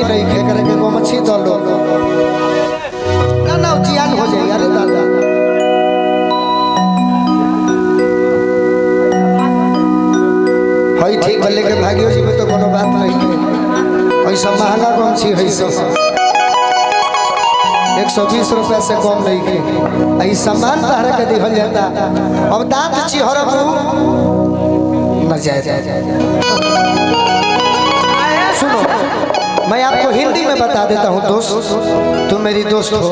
नहीं खे करे के मछली दलो ना जियान हो जाए। अरे दादा हई ठीक भले के भागियो जी में तो कोनो बात नहीं है। ऐसा महंगा गमछी है सब 120 रुपया से कम नहीं के आई सामान तारा के दिखल जाता। अब दांत चिहरब न जाए। सुनो मैं आपको हिंदी में बता देता हूँ दोस्त, तुम मेरी दोस्त हो।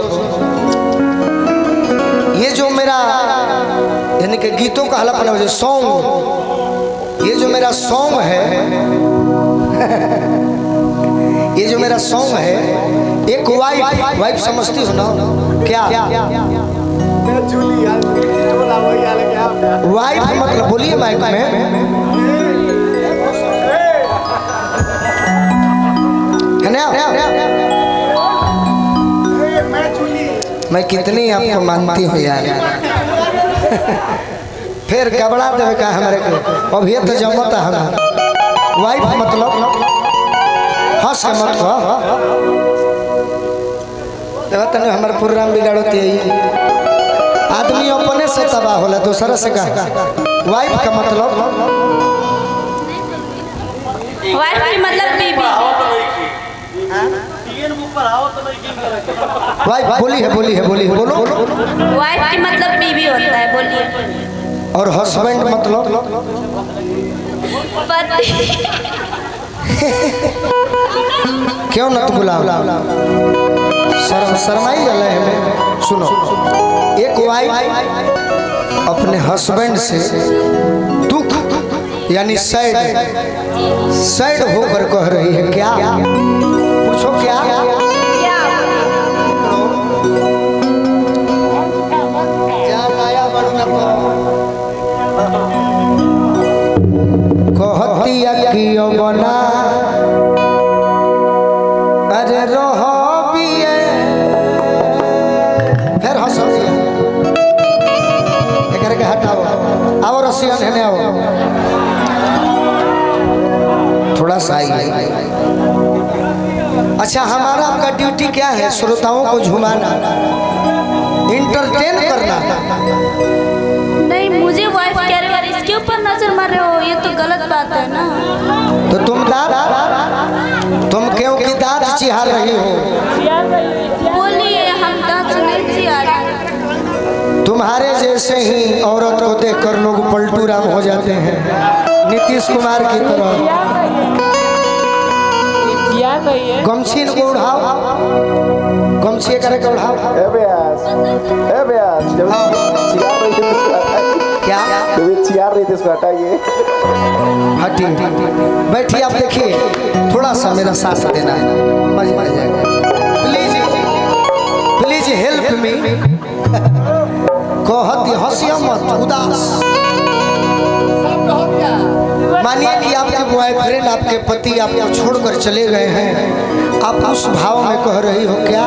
ये जो मेरा यानी कि गीतों का हलप ना सॉन्ग, ये जो मेरा सॉन्ग है ये जो मेरा सॉन्ग है एक वाइफ समझती हो ना क्या? वाइफ मतलब बोलिए माइक में। है ना? मैं कितनी आपको मानती हूँ यार। फिर घबरा देवे का हमारे को अभी तो जमता है वाइफ मतलब हंस मत हो तने हमारे प्रोग्राम बिगाड़ती है। आदमी अपने से तबाह होला दूसरा से का। वाइफ का मतलब बीबी। वाइफ बोली है बोलो। वाइफ की मतलब बीबी होता है, बोलिए। और हस्बैंड मतलब पति। क्यों न तो बुलाओ शर्माई जाला है हमें। सुनो एक वाइफ अपने हस्बैंड से दुख यानी सैड होकर कह रही है क्या? पूछो क्या? कहतिया कियो बना अरे रहो बिये फिर हंसो एक के हटाओ। आओ रसियन है आओ थोड़ा सा ही। अच्छा हमारा आपका ड्यूटी क्या है? श्रोताओं को झुमाना, इंटरटेन करना। नहीं मुझे वाइफ कह रहे हो, इसके ऊपर नजर मार रहे हो, ये तो गलत बात है ना। तो तुम क्यों की दांत चिहार रही हो? बोलिए हम दांत नहीं चिहार। तुम्हारे जैसे ही औरत को देखकर लोग पलटू राम हो जाते हैं, नीतीश कुमार की तरह। गमछी को उड़ाओ, गमछी करके उड़ाओ। क्या चियार रही थी, इसको हटाइए। हटी बैठिए। आप देखिए थोड़ा सा मेरा साथ देना है, मजा आ जाएगा। Please help me. कहती हंसिया मत उदास। मानिए कि आपके बॉयफ्रेंड आपके पति आपको छोड़कर चले गए हैं, आप उस भाव में कह रही हो क्या?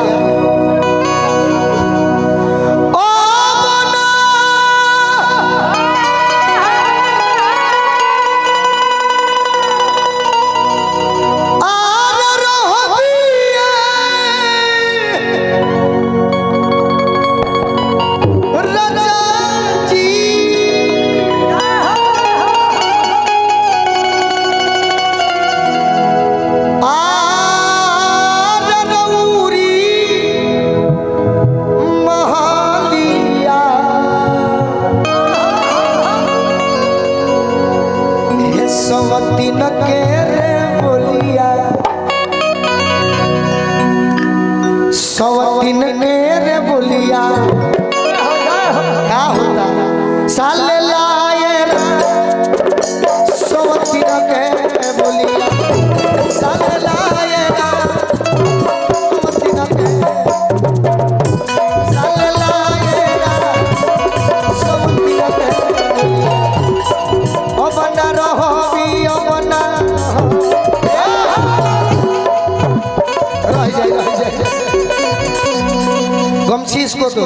सवतीन के रे बोलिया क्या होता साले लाए सवतीन के बोलिया साले लाए सवतीन के साले लाए सवतीन के ओ बना रहो भी ओ बना रह जाए गमछी इसको दो।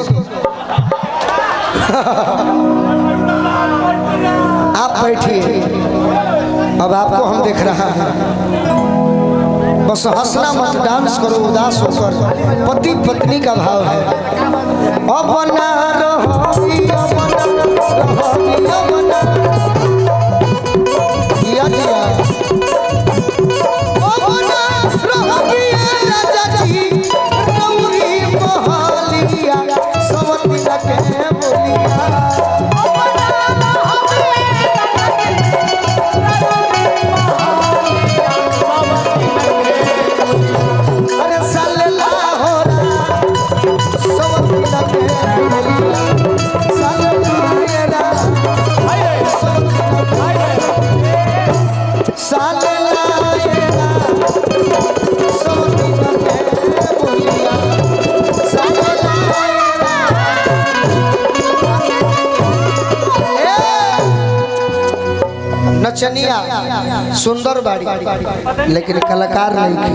आप बैठिए, अब आपको हम देख रहा है। बस हंसना मत, डांस करो उदास होकर। पति पत्नी का भाव है। अपना रहोगी, अपना रहोगी, अपना जिया जिया अपना रहोगी राजा जी गौरी मोहलिया सवती लगे बोलिया। नचनिया सुंदर बाड़ी लेकिन कलाकार नहीं थी।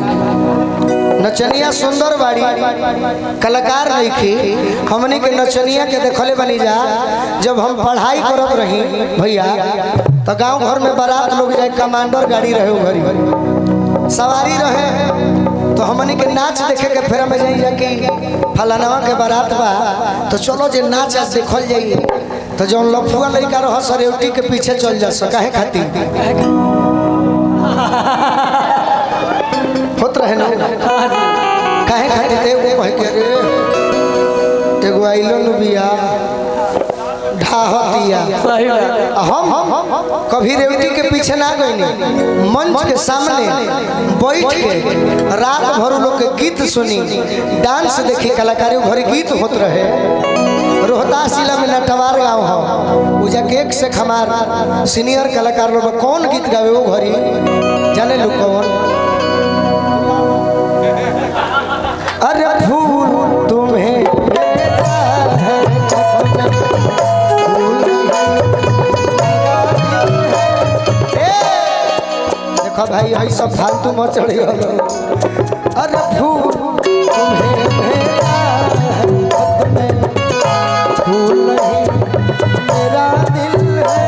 नचनिया सुंदर बाड़ी कलाकार नहीं थी। हमने के नचनिया के देखले बनी जा। जब हम पढ़ाई करत रही भैया तो गांव घर में बारात लोग जाए, कमांडर गाड़ी रहे घरी सवारी रहे, तो हमने के नाच देखे के फेरा में जाइए कि फलानवा के बारात बा तो चलो जे नाच आज देखल जाइए। तो जो लफुआ लड़का रह सरेवटी के पीछे चल जा काहे खाती होत रहे ना काहे खाती ते वो कह के रे एगो आइलो न बिया ढाहतिया। हम कभी रेवटी के पीछे ना गईनी, मंच के सामने बैठ के रात भर लोग के गीत सुनी, डांस देखी, कलाकारी भर गीत होत रहे। रोहतास जिला में नटवार गाँव हो, उजा केक से हमार सीनियर कलाकार लोग कौन गीत गावे वो घरी जाने लोग कौन। अरे फूल तुम्हें देखो भाई यही सब फालतू मत चढ़ी। अरे फूल तुम्हें फूल नहीं मेरा दिल है।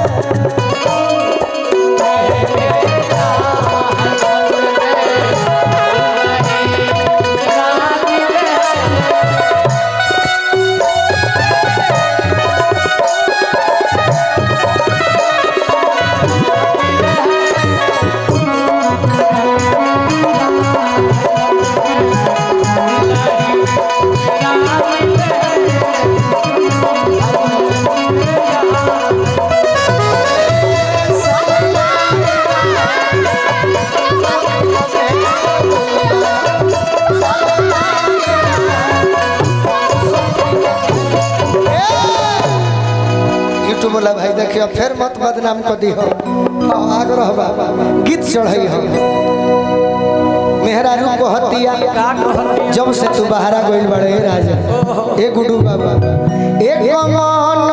बोला भाई देखियो फिर मत बदनाम कर दी हो। आग्रह बाबा गीत चढ़ई हो मेहरारू को हतिया जब से तू बहारा गोइल बड़े राजा ए गुडू बाबा एक मन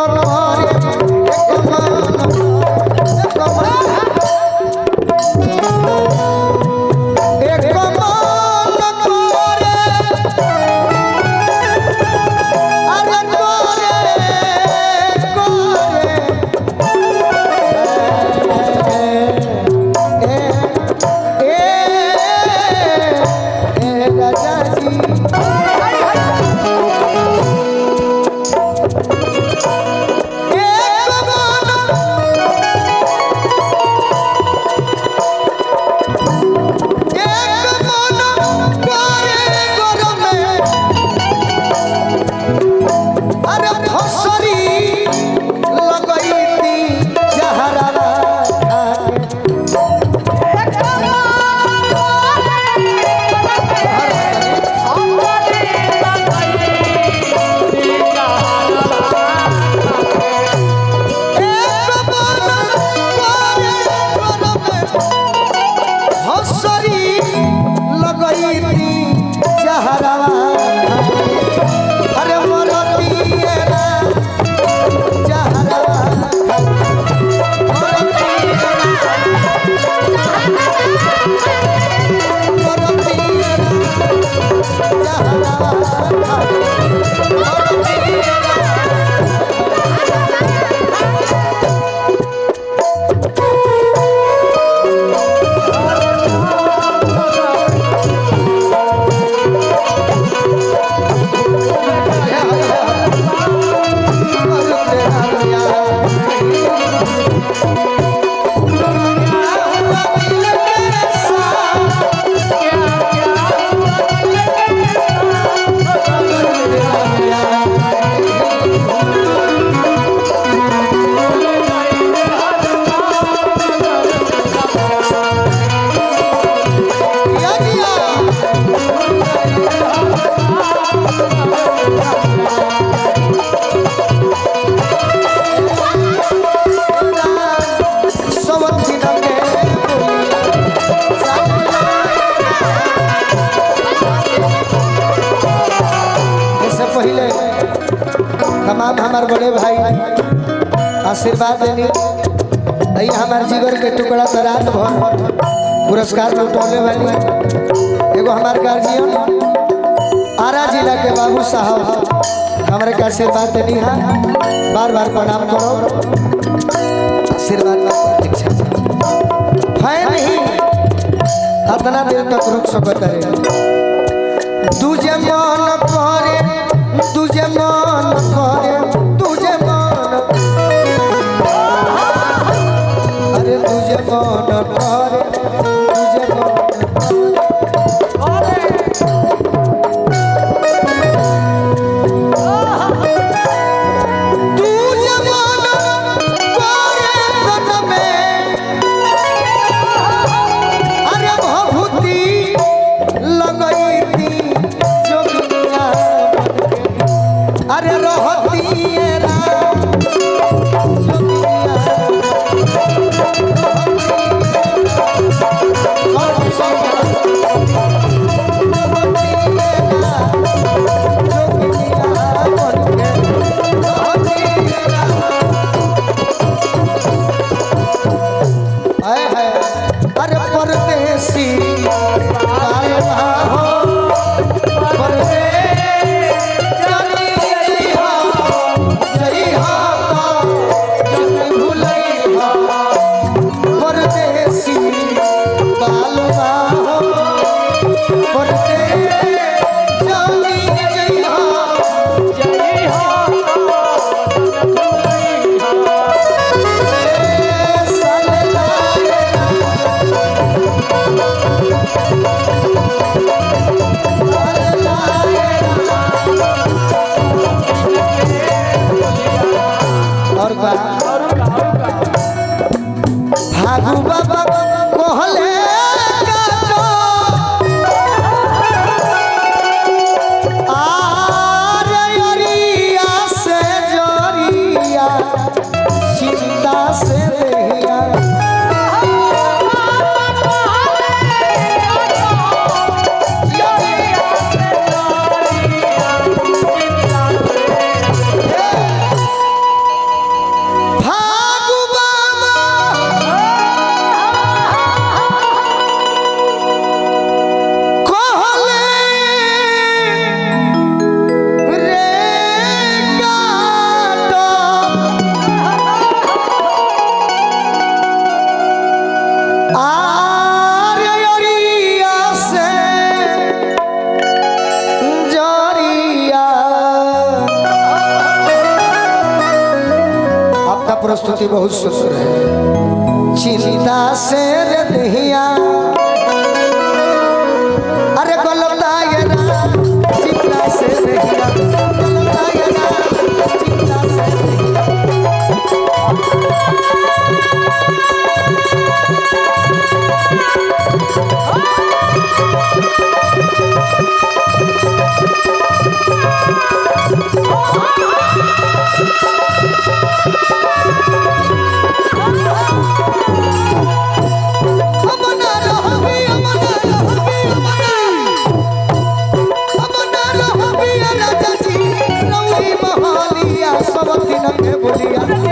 हमारे बड़े भाई आशीर्वाद देनी आई हमारे जिगर के टुकड़ा तो रात भर पुरस्कार लुटौले वाली एगो हमारे गार्जियन आरा जिला के बाबू साहब हमारे का आशीर्वाद देनी है बार बार प्रणाम करो आशीर्वाद का प्रतीक्षा है नहीं अतना देर तक रुक सकता है तुझे मन करे तुझे मन करे तुझे मन अरे तुझे मन करे तुझे मन भागू बाबा कोहले से जोरिया चिंता से दहिया प्रस्तुति बहुत सुंदर है चिंता से रे दहिया अरे गलता ये ना चिंता से दहिया गलता ये ना चिंता से बोलिया